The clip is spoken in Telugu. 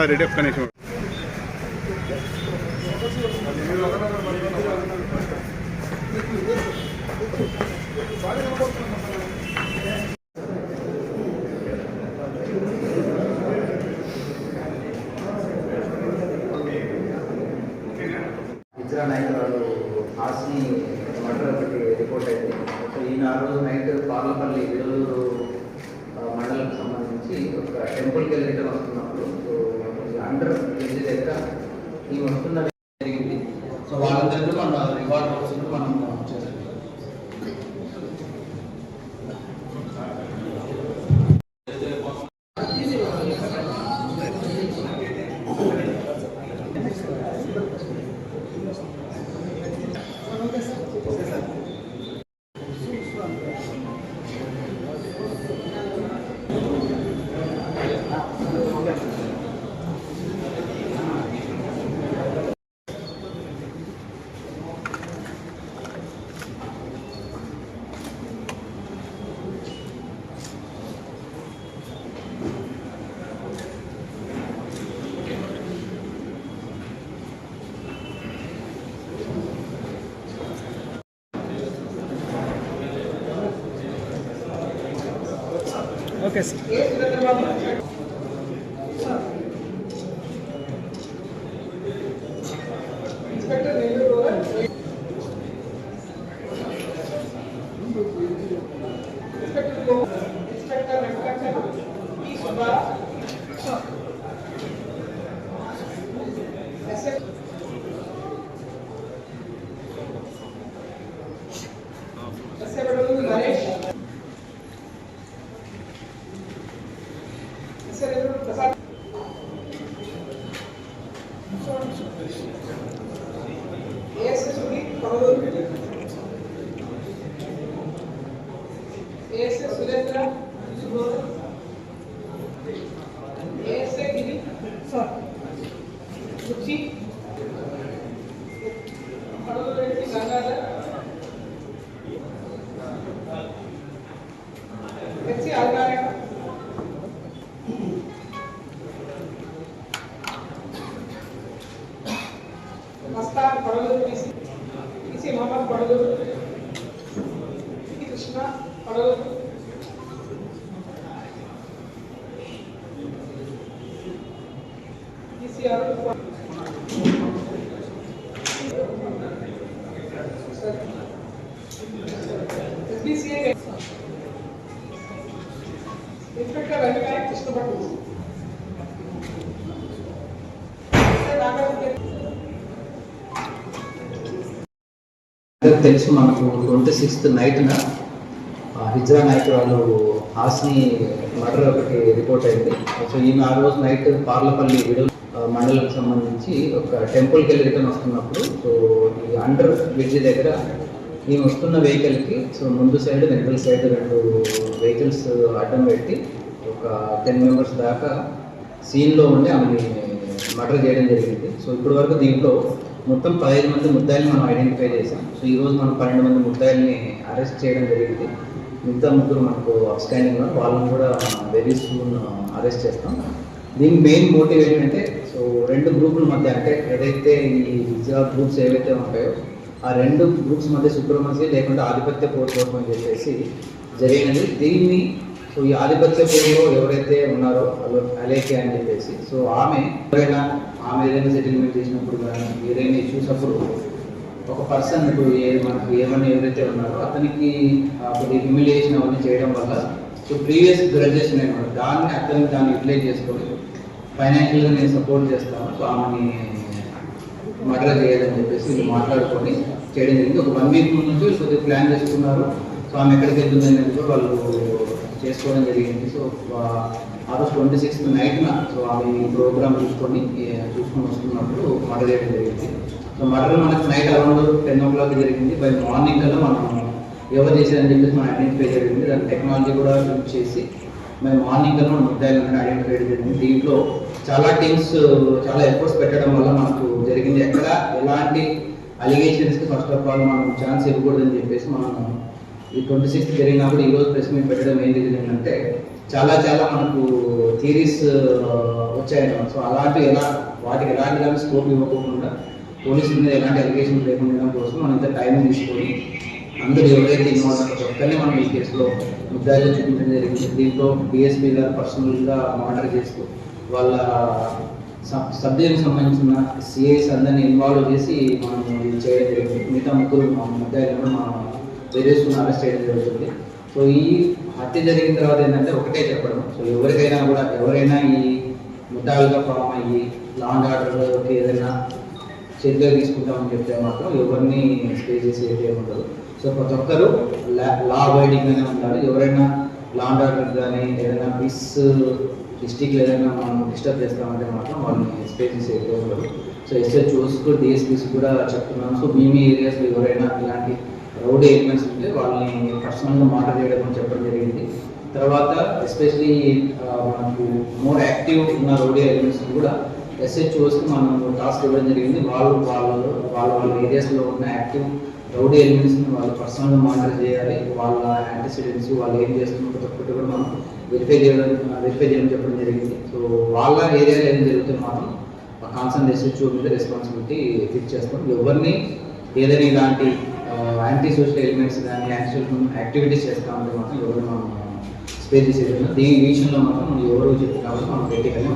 రెడీ ఒక్క నిమిషం. ఇతర నాయకురాలు హాస్ని మర్డర్ ఒకటి రిపోర్ట్ అయింది. ఈయన ఆ రోజు నైట్ పార్లపల్లి విడలూరు మండలంకి సంబంధించి ఒక టెంపుల్కి వెళ్ళి రిటర్న్ వస్తున్నప్పుడు అండర్ బ్రిడ్జ్ దగ్గర ఈ వస్తున్న జరిగింది. సో వాళ్ళ దగ్గర మన రివార్డ్ వస్తుంది మనం చేస్తాం. Okay sir. Mastan Padlur PC Mohammed Padlur Krishna Padlur PC Arun SBCA inspector Ravinayak Krishna Bhatt తెలుసు. మనకు 26th నైట్న హిజ్రా నాయకురాలు హాస్ని మర్డర్ ఒకటి రిపోర్ట్ అయింది. సో ఈమె ఆ రోజు నైట్ పార్లపల్లి విడల మండలంకి సంబంధించి ఒక టెంపుల్కి వెళ్ళి రిటర్న్ వస్తున్నప్పుడు సో ఈ అండర్ బ్రిడ్జ్ దగ్గర ఈమె వస్తున్న వెహికల్కి సో ముందు సైడ్ వెనకల సైడ్ 2 వెహికల్స్ అడ్డం పెట్టి ఒక 10 మెంబర్స్ దాకా సీన్లో ఉండి ఆమెని మర్డర్ చేయడం జరిగింది. సో ఇప్పటి వరకు దీంట్లో మొత్తం 15 మంది ముద్దాయిల్ని మనం ఐడెంటిఫై చేసాం. సో ఈరోజు మనం 12 మంది ముద్దాయిల్ని అరెస్ట్ చేయడం జరిగింది. మిగతా 3 మనకు అవుట్స్టాండింగ్ వాళ్ళని కూడా వెరీ సూన్ అరెస్ట్ చేస్తాం. దీనికి మెయిన్ మోటివ్ ఏంటంటే సో 2 గ్రూపుల మధ్య అంటే ఏదైతే ఈ హిజ్రా గ్రూప్స్ ఏవైతే ఉంటాయో ఆ 2 గ్రూప్స్ మధ్య సుప్రమసీ లేకుండా ఆధిపత్య పోరు కోసం అని చెప్పేసి జరిగినది. దీన్ని సో ఈ ఆధిపత్య పోరులో ఎవరైతే ఉన్నారో అలేకే అని చెప్పేసి సో ఆమె ఏదైనా సెటిల్మెంట్ చేసినప్పుడు కానీ ఏదైనా ఇష్యూస్ అప్పుడు ఒక పర్సన్ ఇప్పుడు మనకు ఏమైనా ఎవరైతే ఉన్నారో అతనికి కొద్దిగా హ్యూమిలియేషన్ అవన్నీ చేయడం వల్ల సో ప్రీవియస్ గ్రాడ్యుయేషన్ అనమాట, దాన్ని యూటిలైజ్ చేసుకొని ఫైనాన్షియల్గా నేను సపోర్ట్ చేస్తాను, సో ఆమెని మర్డర్ చేయాలని చెప్పేసి వీళ్ళు మాట్లాడుకొని చేయడం జరిగింది. ఒక 1 వీక్ ముందు నుంచి కొద్దిగా ప్లాన్ చేసుకున్నారు. సో ఆమె ఎక్కడికి వెళ్తుంది అనేది కూడా వాళ్ళు చేసుకోవడం జరిగింది. సో ఆ రోజు 26th నైట్న సో ఆమె ప్రోగ్రామ్ చూసుకొని వస్తున్నప్పుడు మర్డర్ చేయడం జరిగింది. సో మర్డర్ మనకు నైట్ అరౌండ్ 10 o'clock జరిగింది. బై మార్నింగ్ కల్లా మనం ఎవరు చేశారని చెప్పేసి మనం ఐడెంటిఫై జరిగింది. దాని టెక్నాలజీ కూడా యూజ్ చేసి మేము మార్నింగ్ కల్లా మనం ముద్దాయిలను ఐడెంటిఫై జరిగింది. దీంట్లో చాలా టీమ్స్ చాలా ఎఫర్ట్స్ పెట్టడం వల్ల మనకు జరిగింది. ఎక్కడ ఎలాంటి అలిగేషన్స్కి ఫస్ట్ ఆఫ్ ఆల్ మనం ఛాన్స్ ఇవ్వకూడదని చెప్పేసి మనం ఈ 26th జరిగినప్పుడు ఈరోజు ప్రెస్ మీట్ పెట్టడం ఏం జరిగిందంటే చాలా మనకు థియరీస్ వచ్చాయన్నమాట. సో వాటికి ఎలాంటి కానీ స్కోప్ ఇవ్వకుండా పోలీసుల మీద ఎలాంటి అలిగేషన్ లేకుండా కోసం మనం ఇంత టైం తీసుకొని అందరూ ఎవరైతే ఇన్వాల్వ్ ఒక్కనే మనం ఈ కేసులో ముద్దాయిగా చూపించడం జరిగింది. దీంట్లో డిఎస్పీ గారు పర్సనల్గా మానిటర్ చేస్తూ వాళ్ళ సబ్జెక్ట్కి సంబంధించిన సిఐస్ అందరినీ ఇన్వాల్వ్ చేసి మనం ఇది చేయడం జరిగింది. మిగతా ముగ్గురు ముద్దాయిలను కూడా మనం వేరేసుకుని అరెస్ట్ చేయడం జరుగుతుంది. సో ఈ హత్య జరిగిన తర్వాత ఏంటంటే ఒకటే చెప్పడం, సో ఎవరైనా ఈ ముద్దాయిలుగా ఫామ్ అయ్యి లా అండ్ ఆర్డర్కి ఏదైనా చేతిగా తీసుకుంటామని చెప్తే మాత్రం ఎవరిని స్టే చేసి అయితే ఉండదు. సో ప్రతి ఒక్కరు లా అవాయిడింగ్గానే ఉండాలి. ఎవరైనా లా అండ్ ఆర్డర్ కానీ ఏదైనా పీస్ డిస్టిక్లో ఏదైనా మనం డిస్టర్బ్ చేస్తామంటే మాత్రం వాళ్ళని స్టే చేసి అయితే ఉండదు. సో ఎస్హెచ్ఓస్కు డిఎస్పీస్ కూడా చెప్తున్నాను. సో మీ ఏరియాస్లో ఎవరైనా ఇలాంటి రౌడీ ఎలిమెంట్స్ ఉంటే వాళ్ళని పర్సనల్గా మాటర్ చేయడం అని చెప్పడం జరిగింది. తర్వాత ఎస్పెషలీ మనకు మోర్ యాక్టివ్ ఉన్న రౌడీ ఎలిమెంట్స్ కూడా ఎస్హెచ్ఓస్కి మనం టాస్క్ ఇవ్వడం జరిగింది. వాళ్ళ ఏరియాస్లో ఉన్న యాక్టివ్ రౌడీ ఎలిమెంట్స్ని వాళ్ళు పర్సనల్గా మానిటర్ చేయాలి. వాళ్ళ యాంటిసిడెంట్స్ వాళ్ళు ఏం చేస్తున్న ప్రతి ఒక్కటి కూడా మనం వెరిఫై చేయడం చెప్పడం జరిగింది. సో వాళ్ళ ఏరియాలో ఏం జరుగుతుంది మాత్రం కాన్సర్న్ ఎస్హెచ్ఓ మీద రెస్పాన్సిబిలిటీ ఫిక్స్ చేస్తాం. ఎవరిని ఏదైనా ఇలాంటి యాంటీ సోషల్ ఎలిమెంట్స్ కానీ యాక్టివిటీస్ చేస్తూ ఉంటే మాత్రం ఎవరు మనం స్పే చేసేది. దీని విషయంలో మాత్రం ఎవరు చెప్పిన మనం గట్టిగానే